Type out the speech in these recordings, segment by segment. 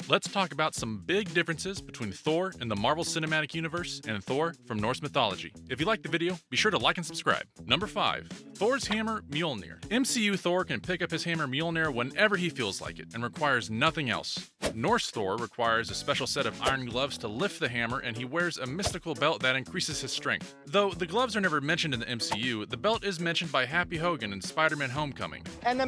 let's talk about some big differences between Thor in the Marvel Cinematic Universe and Thor from Norse mythology. If you liked the video, be sure to like and subscribe. Number 5. Thor's Hammer, Mjolnir. MCU Thor can pick up his hammer Mjolnir whenever he feels like it and requires nothing else. Norse Thor requires a special set of iron gloves to lift the hammer, and he wears a mystical belt that increases his strength. Though the gloves are never mentioned in the MCU, the belt is mentioned by Happy Hogan in Spider-Man Homecoming. And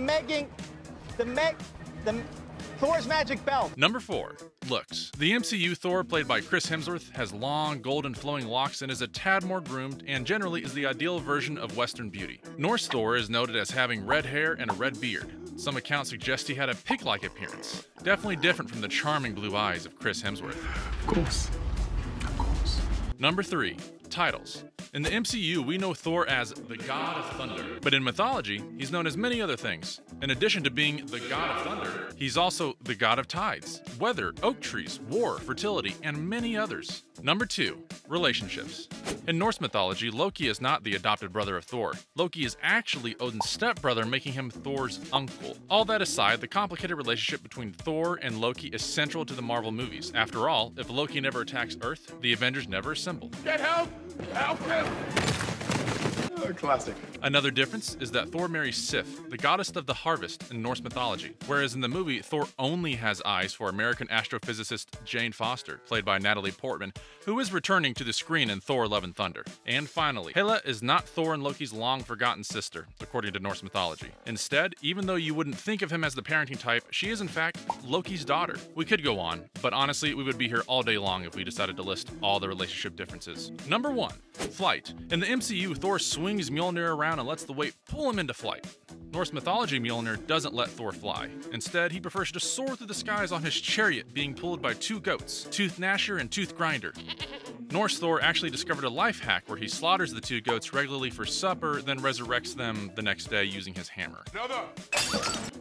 Thor's magic belt. Number 4. Looks. The MCU Thor, played by Chris Hemsworth, has long, golden flowing locks and is a tad more groomed and generally is the ideal version of Western beauty. Norse Thor is noted as having red hair and a red beard. Some accounts suggest he had a pig-like appearance. Definitely different from the charming blue eyes of Chris Hemsworth. Of course. Number 3. Titles. In the MCU, we know Thor as the God of Thunder, but in mythology, he's known as many other things. In addition to being the God of Thunder, he's also the God of Tides, weather, oak trees, war, fertility, and many others. Number 2. Relationships. In Norse mythology, Loki is not the adopted brother of Thor. Loki is actually Odin's stepbrother, making him Thor's uncle. All that aside, the complicated relationship between Thor and Loki is central to the Marvel movies. After all, if Loki never attacks Earth, the Avengers never assemble. Get help! Help him! Classic. Another difference is that Thor marries Sif, the goddess of the harvest in Norse mythology, whereas in the movie, Thor only has eyes for American astrophysicist Jane Foster, played by Natalie Portman, who is returning to the screen in Thor Love and Thunder. And finally, Hela is not Thor and Loki's long-forgotten sister, according to Norse mythology. Instead, even though you wouldn't think of him as the parenting type, she is in fact Loki's daughter. We could go on, but honestly, we would be here all day long if we decided to list all the relationship differences. Number 1. Flight. In the MCU, Thor swings Mjolnir around and lets the weight pull him into flight. Norse mythology, Mjolnir doesn't let Thor fly. Instead, he prefers to soar through the skies on his chariot, being pulled by 2 goats, Tooth Gnasher and Tooth Grinder. Norse Thor actually discovered a life hack where he slaughters the 2 goats regularly for supper, then resurrects them the next day using his hammer.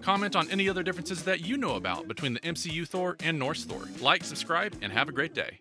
Comment on any other differences that you know about between the MCU Thor and Norse Thor. Like, subscribe, and have a great day.